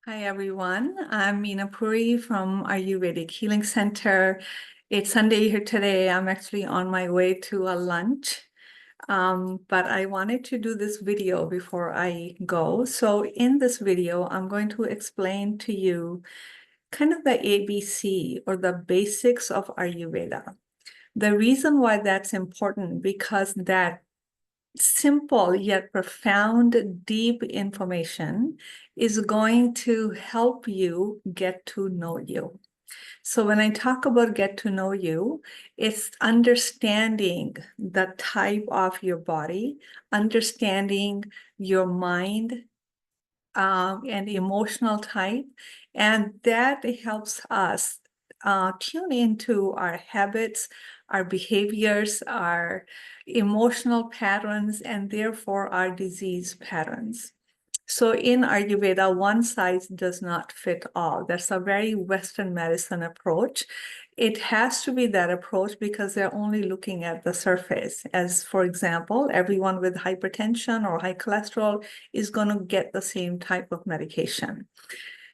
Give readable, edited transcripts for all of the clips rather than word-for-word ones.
Hi, everyone. I'm Meena Puri from Ayurvedic Healing Center. It's Sunday here today. I'm actually on my way to a lunch, but I wanted to do this video before I go. So in this video, I'm going to explain to you kind of the ABC or the basics of Ayurveda. The reason why that's important because that simple yet profound, deep information is going to help you get to know you. So when I talk about get to know you, it's understanding the type of your body, understanding your mind, and emotional type, and that helps us tune into our habits, our behaviors, our emotional patterns, and therefore our disease patterns. So in Ayurveda, one size does not fit all. That's a very Western medicine approach. It has to be that approach because they're only looking at the surface. As for example, everyone with hypertension or high cholesterol is going to get the same type of medication.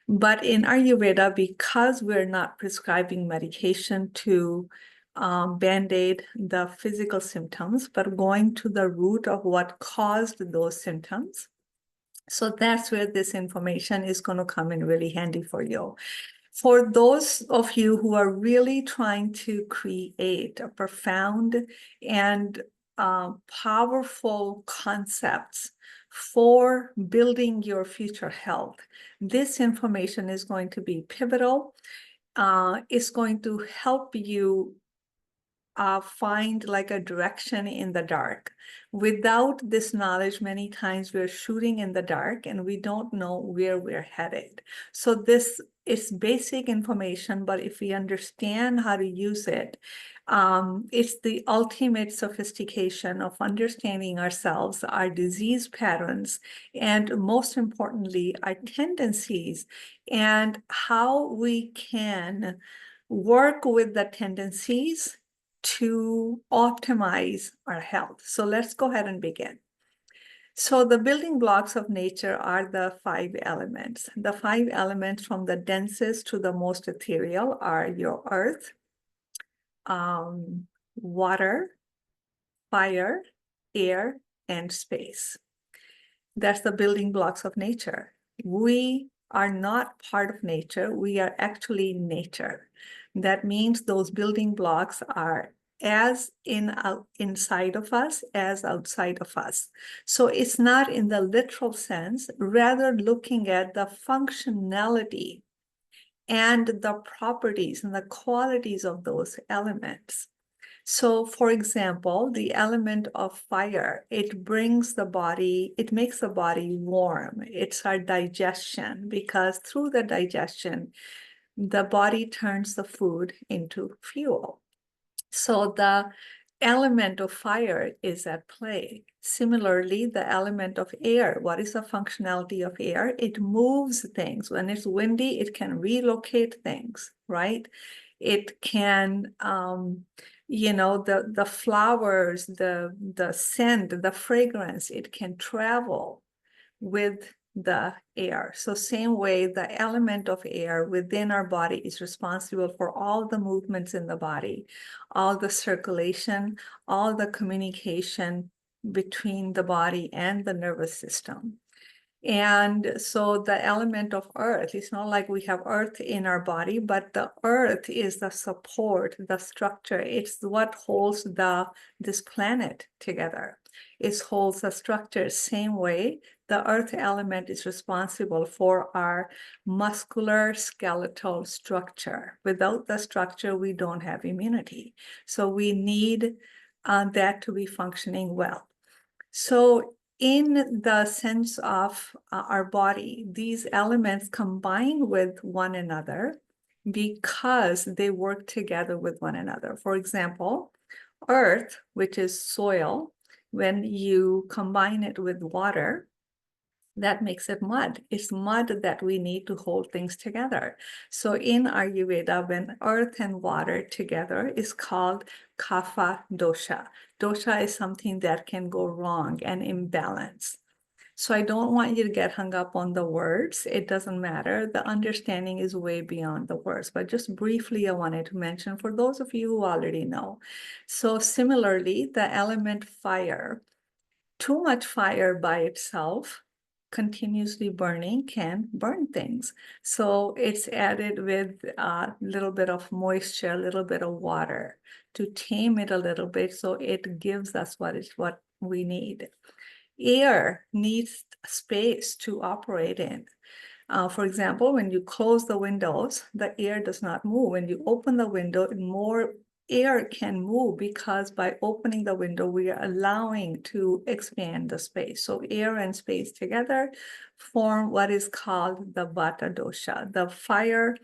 But in Ayurveda, because we're not prescribing medication to band-aid the physical symptoms, but going to the root of what caused those symptoms, so that's where this information is going to come in really handy for you. For those of you who are really trying to create a profound and powerful concepts for building your future health, this information is going to be pivotal. It's going to help you find like a direction in the dark. Without this knowledge, many times we're shooting in the dark and we don't know where we're headed. So this is basic information, but if we understand how to use it, it's the ultimate sophistication of understanding ourselves, our disease patterns, and most importantly, our tendencies and how we can work with the tendencies to optimize our health. So let's go ahead and begin. So the building blocks of nature are the 5 elements. The 5 elements from the densest to the most ethereal are your earth, water, fire, air, and space. That's the building blocks of nature. We are not part of nature. We are actually nature. That means those building blocks are as inside of us as outside of us. So it's not in the literal sense, rather looking at the functionality and the properties and the qualities of those elements. So, for example, the element of fire, it brings the body, it makes the body warm. It's our digestion, because through the digestion, the body turns the food into fuel. So the element of fire is at play. Similarly, the element of air, what is the functionality of air? It moves things. When it's windy, it can relocate things, right? It can, the flowers, the scent, the fragrance, it can travel with the air. So same way, the element of air within our body is responsible for all the movements in the body, all the circulation, all the communication between the body and the nervous system. And so the element of earth, it's not like we have earth in our body, but the earth is the support, the structure. It's what holds this planet together. It holds the structure. Same way, the earth element is responsible for our muscular skeletal structure. Without the structure, we don't have immunity. So we need that to be functioning well. So in the sense of our body, these elements combine with one another because they work together with one another. For example, earth, which is soil, when you combine it with water, that makes it mud. It's mud that we need to hold things together. So in Ayurveda, when earth and water together is called Kapha dosha. Dosha is something that can go wrong and imbalance. So I don't want you to get hung up on the words. It doesn't matter. The understanding is way beyond the words. But just briefly, I wanted to mention for those of you who already know. So similarly, the element fire, too much fire by itself, continuously burning, can burn things. So it's added with a little bit of moisture, a little bit of water to tame it a little bit so it gives us what we need. Air needs space to operate in. For example, when you close the windows, the air does not move. When you open the window, more air can move because by opening the window, we are allowing to expand the space. So air and space together form what is called the Vata dosha. The fire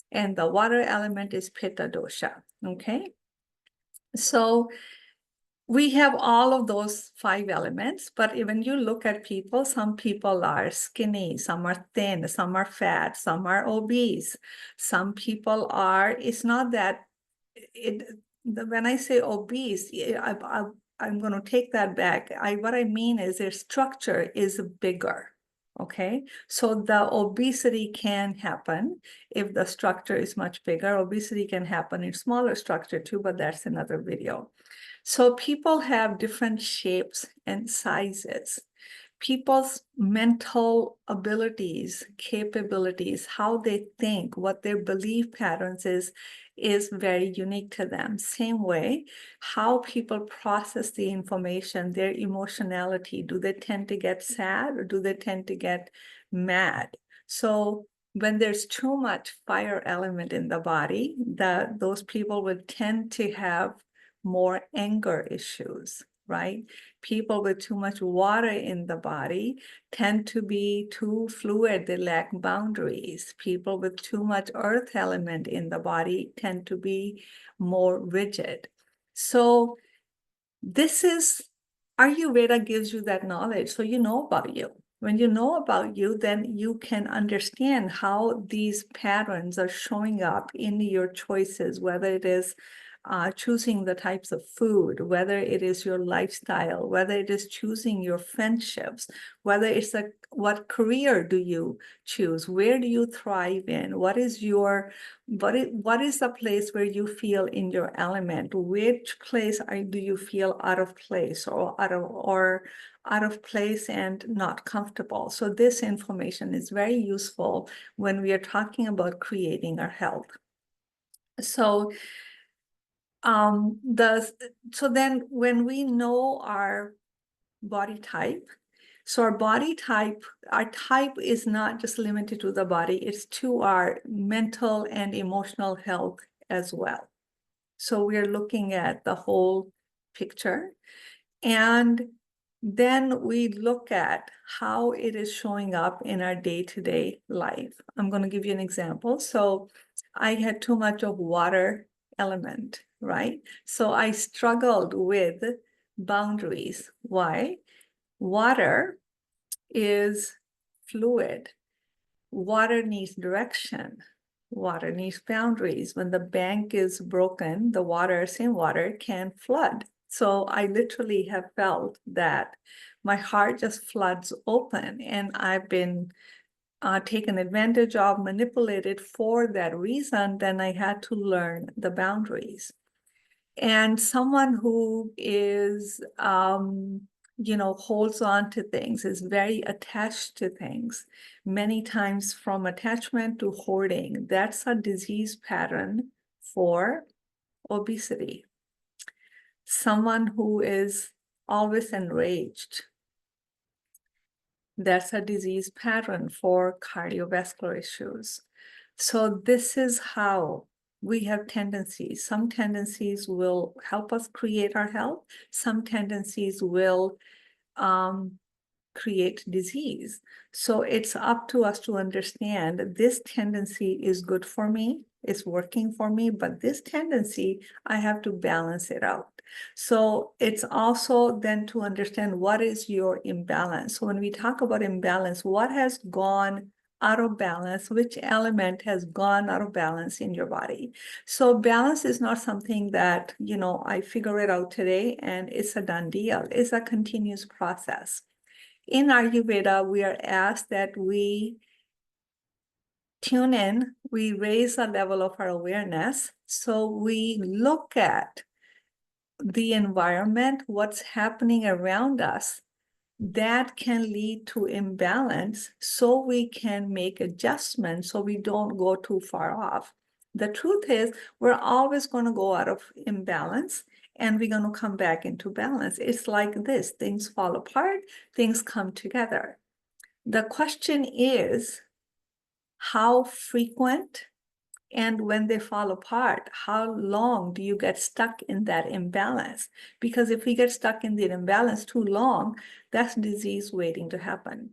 and the water element is Pitta dosha, okay? So we have all of those 5 elements, but when you look at people, some people are skinny, some are thin, some are fat, some are obese. Some people are, it's not that, when I say obese, I'm going to take that back. What I mean is their structure is bigger. Okay, so the obesity can happen if the structure is much bigger. Obesity can happen in smaller structure too, but that's another video. So people have different shapes and sizes. People's mental abilities, capabilities, how they think, what their belief patterns is very unique to them. Same way, how people process the information, their emotionality. Do they tend to get sad or do they tend to get mad? So when there's too much fire element in the body, those people would tend to have more anger issues, right? People with too much water in the body tend to be too fluid, they lack boundaries. People with too much earth element in the body tend to be more rigid. So this is, Ayurveda gives you that knowledge, so you know about you. When you know about you, then you can understand how these patterns are showing up in your choices, whether it is choosing the types of food, whether it is your lifestyle, whether it is choosing your friendships, whether it's what career do you choose, where do you thrive in, what is the place where you feel in your element, which place do you feel out of place or out of place and not comfortable. So this information is very useful when we are talking about creating our health. So then when we know our body type, so our type is not just limited to the body, it's to our mental and emotional health as well. So we're looking at the whole picture. And then we look at how it is showing up in our day-to-day life. I'm going to give you an example. So I had too much of water element, right? So I struggled with boundaries. Why? Water is fluid. Water needs direction. Water needs boundaries. When the bank is broken, the water, same water, can flood. So I literally have felt that my heart just floods open, and I've been taken advantage of, manipulated for that reason. Then I had to learn the boundaries. And someone who is, holds on to things, is very attached to things, many times from attachment to hoarding. That's a disease pattern for obesity. Someone who is always enraged, that's a disease pattern for cardiovascular issues. So this is how we have tendencies. Some tendencies will help us create our health. Some tendencies will create disease. So it's up to us to understand this tendency is good for me, it's working for me, but this tendency, I have to balance it out. So it's also then to understand what is your imbalance. So when we talk about imbalance, what has gone out of balance, which element has gone out of balance in your body. So balance is not something that, I figure it out today and it's a done deal. It's a continuous process. In Ayurveda, we are asked that we tune in, we raise the level of our awareness. So we look at the environment, what's happening around us that can lead to imbalance, so we can make adjustments so we don't go too far off. The truth is, we're always going to go out of imbalance and we're going to come back into balance. It's like this, things fall apart, things come together. The question is, how frequent, and when they fall apart, how long do you get stuck in that imbalance? Because if we get stuck in the imbalance too long, that's disease waiting to happen.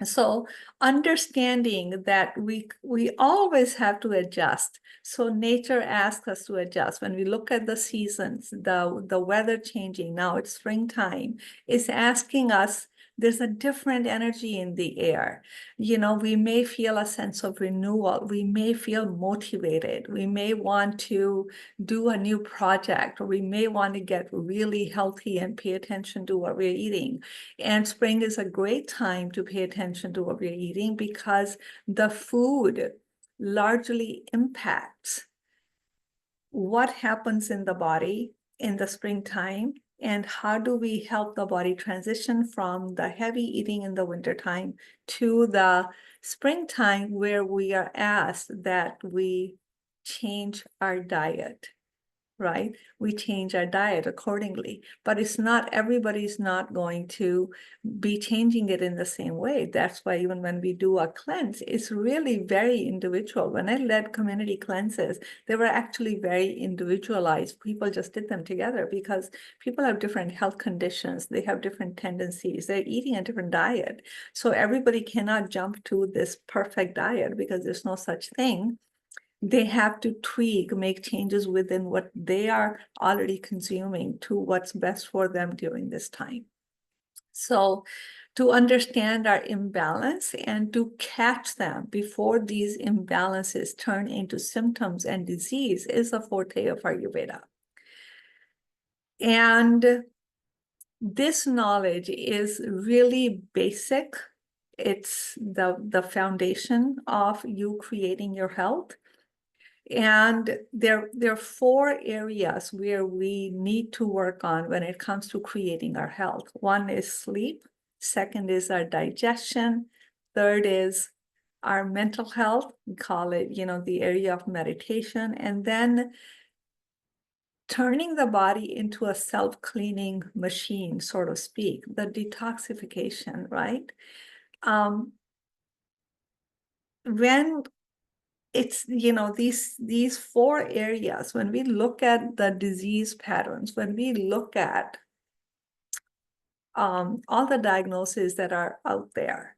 So understanding that we always have to adjust. So nature asks us to adjust. When we look at the seasons, the weather changing, now it's springtime, it's asking us, there's a different energy in the air. You know, we may feel a sense of renewal. We may feel motivated. We may want to do a new project, or we may want to get really healthy and pay attention to what we're eating. And spring is a great time to pay attention to what we're eating, because the food largely impacts what happens in the body in the springtime, and how do we help the body transition from the heavy eating in the wintertime to the springtime, where we are asked that we change our diet. Right? We change our diet accordingly, but it's not, everybody's not going to be changing it in the same way. That's why even when we do a cleanse, it's really very individual. When I led community cleanses, they were actually very individualized. People just did them together because people have different health conditions. They have different tendencies. They're eating a different diet. So everybody cannot jump to this perfect diet, because there's no such thing. They have to tweak, make changes within what they are already consuming to what's best for them during this time. So to understand our imbalance and to catch them before these imbalances turn into symptoms and disease is a forte of Ayurveda. And this knowledge is really basic. It's the foundation of you creating your health. And there are 4 areas where we need to work on when it comes to creating our health. One is sleep. Second is our digestion. Third is our mental health. We call it, the area of meditation. And then turning the body into a self-cleaning machine, so to speak, the detoxification, right? When it's, these 4 areas, when we look at the disease patterns, when we look at all the diagnoses that are out there,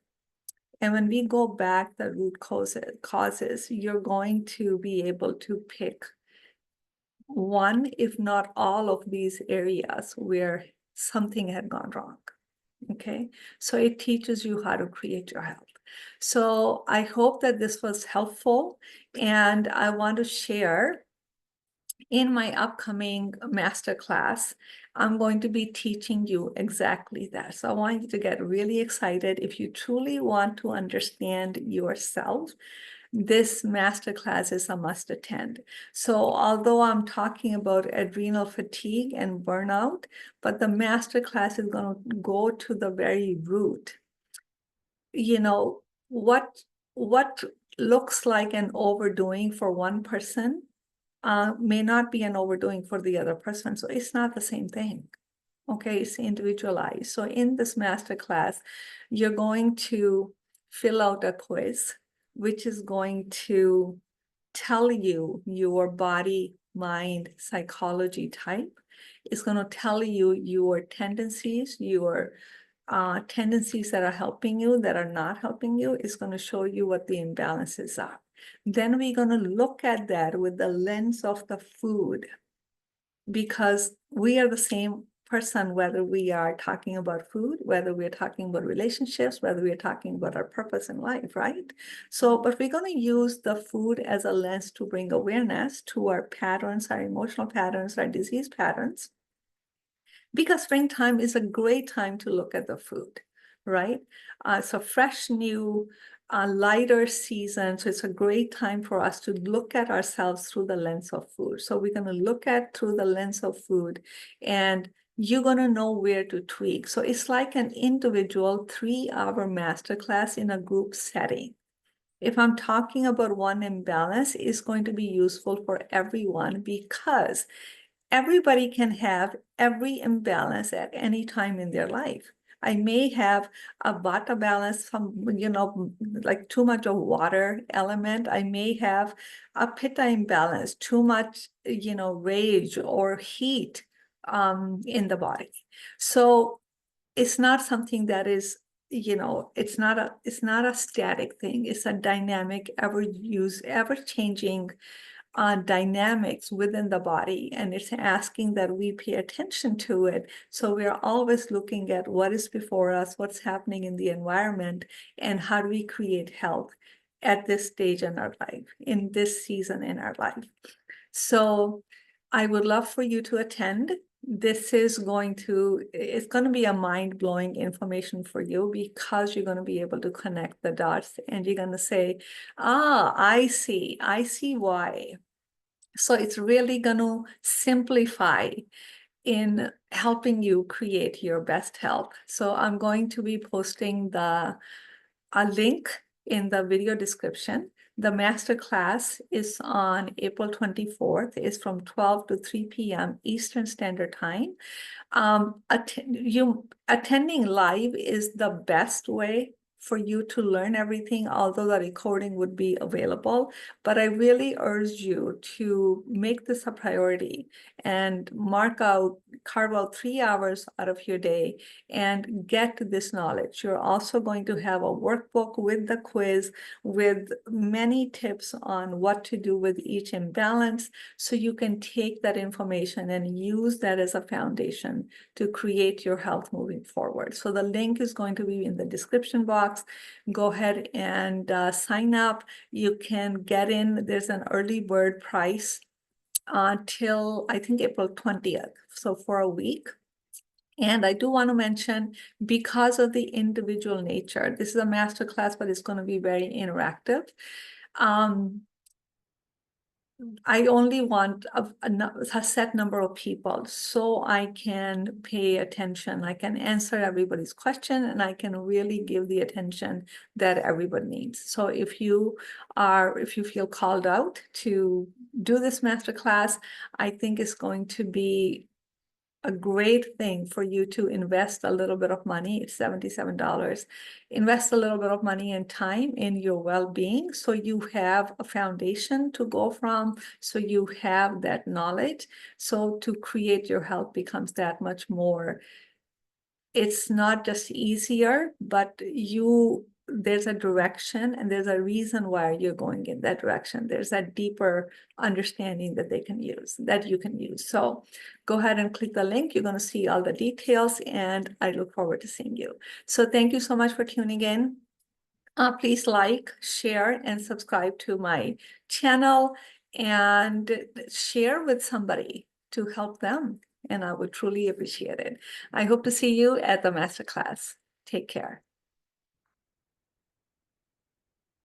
and when we go back the root causes, you're going to be able to pick one, if not all of these areas where something had gone wrong. Okay, so it teaches you how to create your health. So I hope that this was helpful, and I want to share in my upcoming masterclass, I'm going to be teaching you exactly that. So I want you to get really excited. If you truly want to understand yourself, this masterclass is a must attend. So although I'm talking about adrenal fatigue and burnout, but the masterclass is going to go to the very root. What looks like an overdoing for one person may not be an overdoing for the other person. So it's not the same thing. Okay, it's individualized. So in this masterclass, you're going to fill out a quiz, which is going to tell you your body, mind, psychology type. It's going to tell you your tendencies, your tendencies that are helping you, that are not helping you. It's going to show you what the imbalances are. Then we're going to look at that with the lens of the food, because we are the same person, whether we are talking about food, whether we're talking about relationships, whether we're talking about our purpose in life, right? So, but we're going to use the food as a lens to bring awareness to our patterns, our emotional patterns, our disease patterns, because springtime is a great time to look at the food. right? So fresh, new, lighter season. So it's a great time for us to look at ourselves through the lens of food. So we're going to look at through the lens of food, and you're going to know where to tweak. So it's like an individual 3-hour masterclass in a group setting. If I'm talking about one imbalance, it's going to be useful for everyone because everybody can have every imbalance at any time in their life. I may have a Vata balance from, like too much of water element. I may have a Pitta imbalance, too much, rage or heat in the body. So it's not something that is, it's not a static thing. It's a dynamic, ever changing dynamics within the body, and it's asking that we pay attention to it. So we're always looking at what is before us, what's happening in the environment, and how do we create health at this stage in our life, in this season in our life. So I would love for you to attend. It's going to be a mind-blowing information for you because you're going to be able to connect the dots and you're going to say, I see why. So it's really going to simplify in helping you create your best health. So I'm going to be posting a link in the video description. The masterclass is on April 24th. It's from 12 to 3 p.m. Eastern Standard Time. Attending live is the best way for you to learn everything, although the recording would be available. But I really urge you to make this a priority and carve out 3 hours out of your day and get this knowledge. You're also going to have a workbook with the quiz with many tips on what to do with each imbalance, so you can take that information and use that as a foundation to create your health moving forward. So the link is going to be in the description box. Go ahead and sign up. You can get in. There's an early bird price till I think April 20th. So for a week. And I do want to mention, because of the individual nature, this is a master class, but it's going to be very interactive. I only want a set number of people so I can pay attention. I can answer everybody's question and I can really give the attention that everybody needs. So if you feel called out to do this masterclass, I think it's going to be a great thing for you to invest a little bit of money. It's $77. Invest a little bit of money and time in your well-being, so you have a foundation to go from, so you have that knowledge. So to create your health becomes that much more. It's not just easier, but there's a direction and there's a reason why you're going in that direction. There's that deeper understanding that you can use. So go ahead and click the link. You're going to see all the details, and I look forward to seeing you. So thank you so much for tuning in. Please like, share, and subscribe to my channel and share with somebody to help them. And I would truly appreciate it. I hope to see you at the masterclass. Take care.